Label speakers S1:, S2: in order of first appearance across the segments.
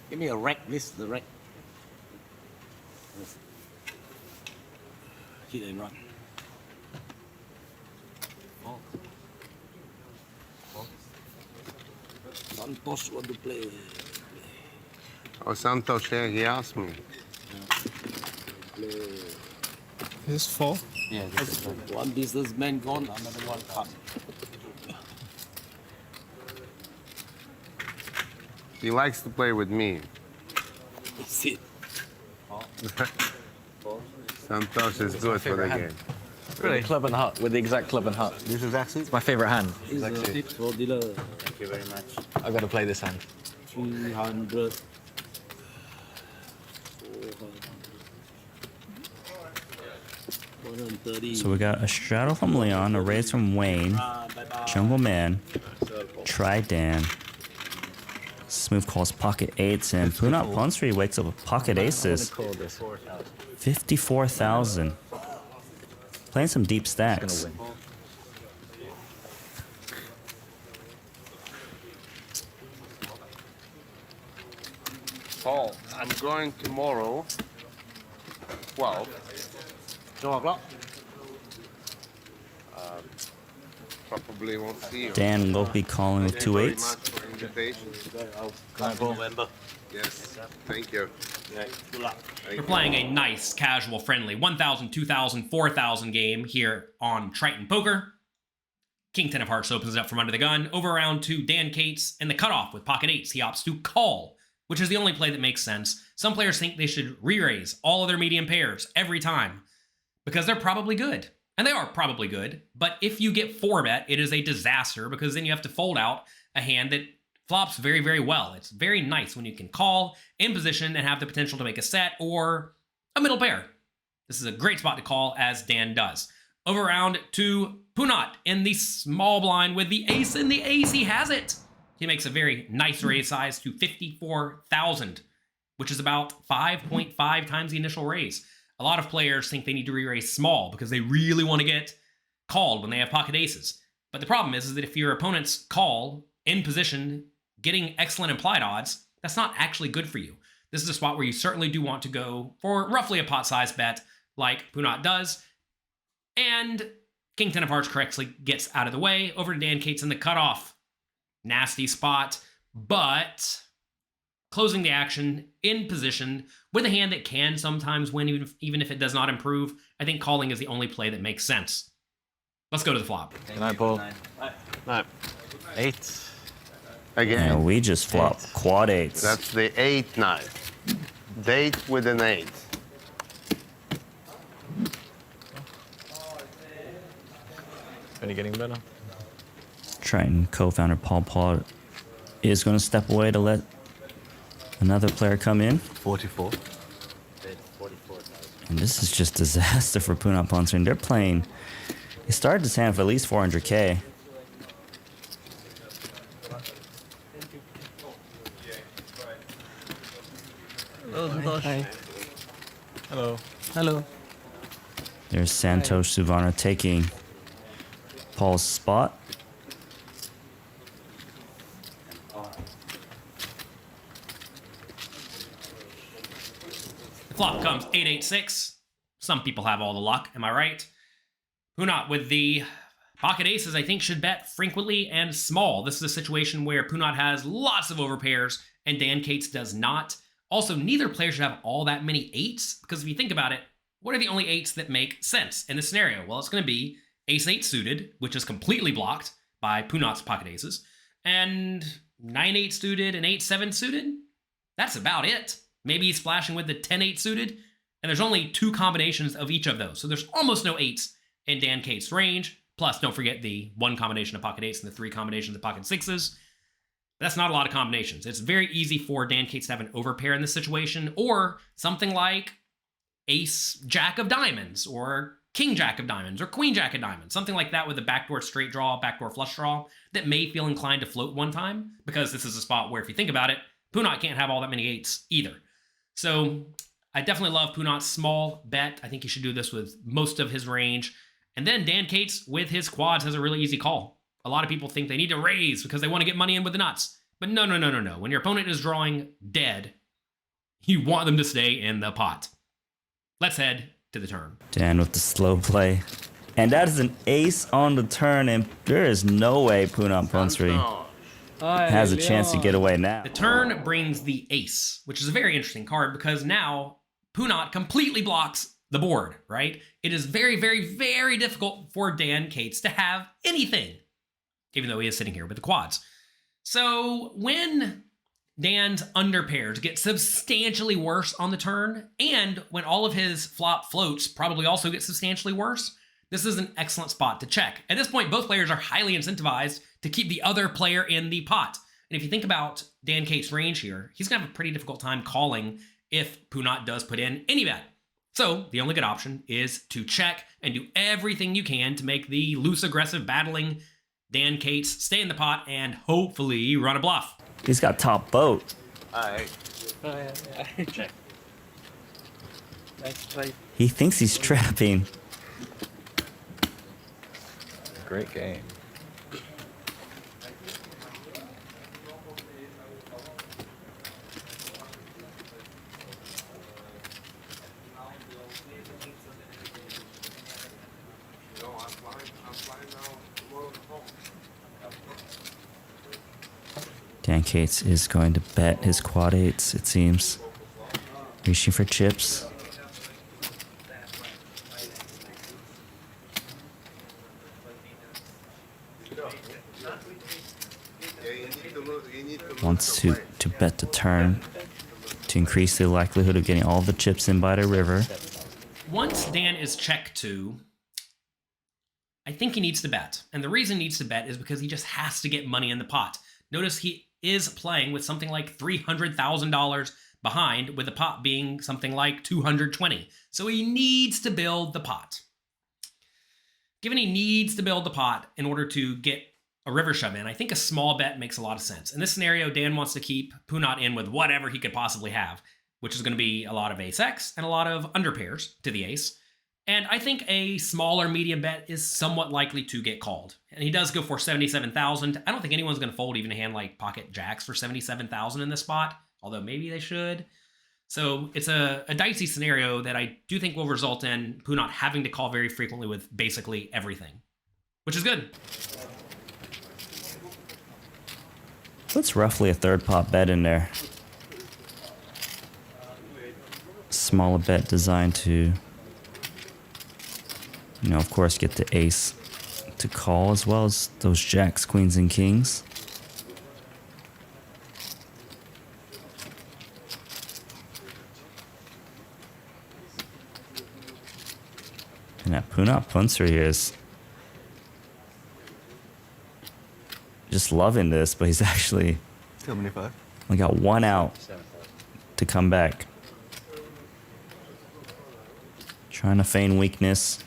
S1: Give me a rack, this the rack. Hit and run. Santos want to play.
S2: Oh, Santos, yeah, he asked me.
S1: Play.
S3: This is 4.
S1: Yeah, this is one businessman gone, another one cut.
S2: He likes to play with me.
S1: That's it.
S2: Santos is good for the game.
S4: Really? Club and hut, with the exact club and hut.
S2: This is actually
S4: It's my favourite hand.
S1: It's a tip for dealer.
S5: Thank you very much.
S4: I've got to play this hand.
S1: 300. 130.
S6: So we got a straddle from Leon, a raise from Wayne, Jungleman, try Dan. Smooth calls pocket eights, and Punnat Ponsri wakes up with pocket aces. 54,000. Playing some deep stacks.
S2: Paul, I'm going tomorrow. 12.
S1: 12 o'clock.
S2: Probably won't see you.
S6: Dan will be calling with
S2: Thank
S6: two
S2: you very
S6: eights.
S2: much for the invitation.
S5: November.
S2: Yes, thank you.
S1: Good luck.
S7: We're playing a nice, casual, friendly 1,000, 2,000, 4,000 game here on Triton Poker. King 10 of Hearts opens it up from under the gun. Over around to Dan Cates and the cutoff with pocket eights. He opts to call, which is the only play that makes sense. Some players think they should re-raise all of their medium pairs every time because they're probably good. And they are probably good. But if you get 4-bet, it is a disaster because then you have to fold out a hand that flops very, very well. It's very nice when you can call in position and have the potential to make a set or a middle pair. This is a great spot to call, as Dan does. Over round to Punnat in the small blind with the ace in the ace. He has it. He makes a very nice raise size to 54,000, which is about 5.5 times the initial raise. A lot of players think they need to re-raise small because they really want to get called when they have pocket aces. But the problem is that if your opponent's call in position getting excellent implied odds, that's not actually good for you. This is a spot where you certainly do want to go for roughly a pot size bet like Punnat does. And King 10 of Hearts correctly gets out of the way. Over to Dan Cates in the cutoff. Nasty spot, but closing the action in position with a hand that can sometimes win even if it does not improve. I think calling is the only play that makes sense. Let's go to the flop.
S4: Good night, Paul.
S2: No,
S4: 8.
S2: again.
S6: And we just flop quad eights.
S2: That's the 8 night. Date with an 8.
S4: Only getting better.
S6: Triton co-founder Paul is going to step away to let another player come in.
S4: 44.
S6: And this is just disaster for Punnat Ponsri. And they're playing. They started this hand for at least 400K.
S3: Hi.
S4: Hello.
S3: Hello.
S6: There's Santosh Suvana taking Paul's spot.
S7: The flop comes 8-8-6. Some people have all the luck, am I right? Punnat with the pocket aces, I think, should bet frequently and small. This is a situation where Punnat has lots of overpairs and Dan Cates does not. Also, neither player should have all that many eights, because if you think about it, what are the only eights that make sense in this scenario? Well, it's going to be ace-8 suited, which is completely blocked by Punnat's pocket aces, and 9-8 suited and 8-7 suited. That's about it. Maybe he's splashing with the 10-8 suited, and there's only 2 combinations of each of those, so there's almost no 8s in Dan Cates' range. Plus, don't forget the 1 combination of pocket 8s and the 3 combinations of pocket 6s. That's not a lot of combinations. It's very easy for Dan Cates to have an overpair in this situation, or something like ace jack of diamonds, or king jack of diamonds, or queen jack of diamonds, something like that with a backdoor straight draw, backdoor flush draw, that may feel inclined to float one time, because this is a spot where, if you think about it, Punnat can't have all that many 8s either. So I definitely love Punnat's small bet. I think he should do this with most of his range. And then Dan Cates, with his quads, has a really easy call. A lot of people think they need to raise because they want to get money in with the nuts. But no. When your opponent is drawing dead You want them to stay in the pot. Let's head to the turn.
S6: Dan with the slow play. And that is an ace on the turn, and there is no way Punnat Punsri has a chance to get away now.
S7: The turn brings the ace, which is a very interesting card because now Punnat completely blocks the board, right? It is very, very, very difficult for Dan Cates to have anything, even though he is sitting here with the quads. So when Dan's underpairs get substantially worse on the turn, and when all of his flop floats probably also get substantially worse, this is an excellent spot to check. At this point, both players are highly incentivized to keep the other player in the pot. And if you think about Dan Cates' range here, he's gonna have a pretty difficult time calling if Punnat does put in any bet. So the only good option is to check and do everything you can to make the loose, aggressive, battling Dan Cates stay in the pot and hopefully run a bluff.
S6: He's got top boat.
S5: Alright.
S1: Check. Nice play.
S6: He thinks he's trapping.
S4: Great game.
S6: Dan Cates is going to bet his quad eights, it seems. Reaching for chips. Wants to bet the turn to increase the likelihood of getting all the chips in by the river.
S7: Once Dan is check two, I think he needs to bet. And the reason he needs to bet is because he just has to get money in the pot. Notice he is playing with something like $300,000 behind, with the pot being something like 220. So he needs to build the pot. Given he needs to build the pot in order to get a river shove in, I think a small bet makes a lot of sense. In this scenario, Dan wants to keep Punnat in with whatever he could possibly have, which is going to be a lot of ace-x and a lot of underpairs to the ace. And I think a smaller medium bet is somewhat likely to get called. And he does go for 77,000. I don't think anyone's going to fold even a hand like pocket jacks for 77,000 in this spot, although maybe they should. So it's a dicey scenario that I do think will result in Punnat having to call very frequently with basically everything, which is good.
S6: Puts roughly a third pot bet in there. Smaller bet designed to, you know, of course, get the ace to call, as well as those jacks, queens, and kings. And that Punnat Punsri here is just loving this, but he's actually
S3: 75.
S6: only got one out to come back. Trying to feign weakness.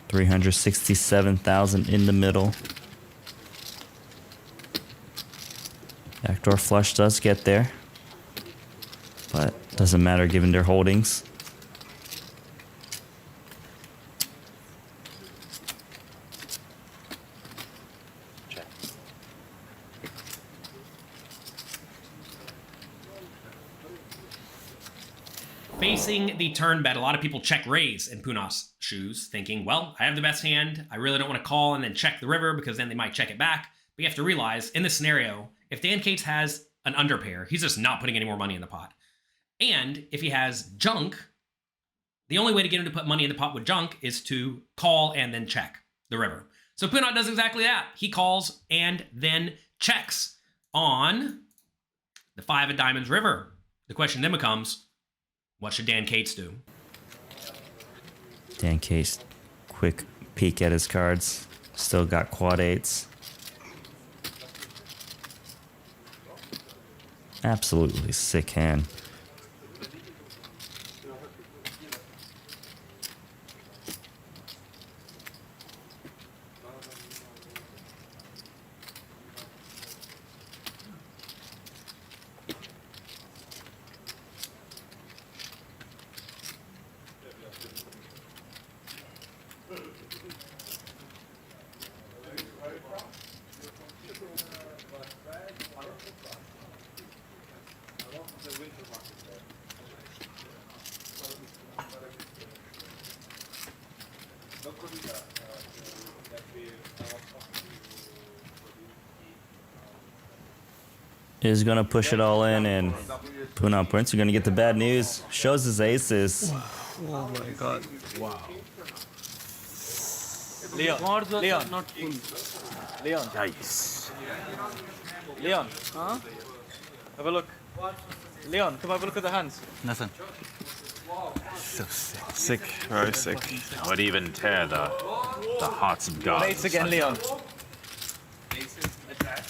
S6: $367,000 in the middle. Backdoor flush does get there, but doesn't matter given their holdings.
S7: Facing the turn bet, a lot of people check raise in Punnat's shoes, thinking, well, I have the best hand. I really don't want to call and then check the river because then they might check it back. But you have to realize, in this scenario, if Dan Cates has an underpair, he's just not putting any more money in the pot. And if he has junk, the only way to get him to put money in the pot with junk is to call and then check the river. So Punnat does exactly that. He calls and then checks on the 5 of diamonds river. The question then becomes, what should Dan Cates do?
S6: Dan Cates, quick peek at his cards. Still got quad eights. Absolutely sick hand. Is gonna push it all in, and Punnat Prince are gonna get the bad news. Shows his aces.
S3: Oh my god.
S5: Leon, Leon,
S1: Not full.
S5: Leon,
S4: Nice.
S5: Leon. Huh? Have a look. Leon, come have a look at the hands.
S4: Nothing.
S3: So sick. Sick. Very sick.
S4: Would even tear the hearts of gods.
S5: Ace again, Leon.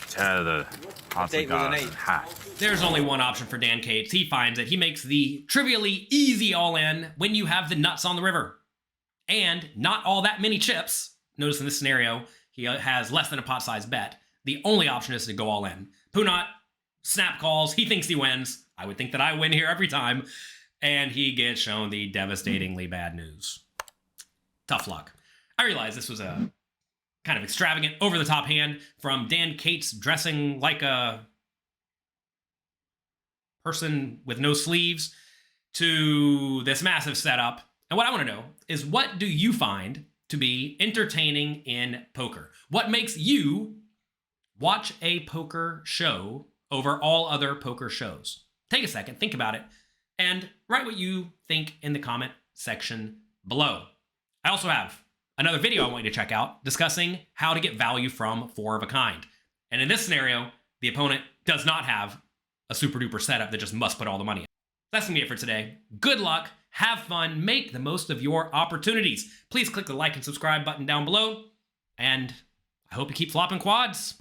S4: Tear the hearts
S5: Date
S4: of
S5: with an
S4: gods
S5: eight.
S4: in half.
S7: There's only one option for Dan Cates. He finds it. He makes the trivially easy all-in when you have the nuts on the river. And not all that many chips. Notice in this scenario, he has less than a pot-sized bet. The only option is to go all in. Punnat snap calls. He thinks he wins. I would think that I win here every time. And he gets shown the devastatingly bad news. Tough luck. I realize this was a kind of extravagant, over-the-top hand from Dan Cates dressing like a person with no sleeves to this massive setup. And what I want to know is, what do you find to be entertaining in poker? What makes you watch a poker show over all other poker shows? Take a second, think about it, and write what you think in the comment section below. I also have another video I want you to check out discussing how to get value from 4 of a kind. And in this scenario, the opponent does not have a super duper setup that just must put all the money in. That's gonna be it for today. Good luck, have fun, make the most of your opportunities. Please click the like and subscribe button down below, and I hope you keep flopping quads.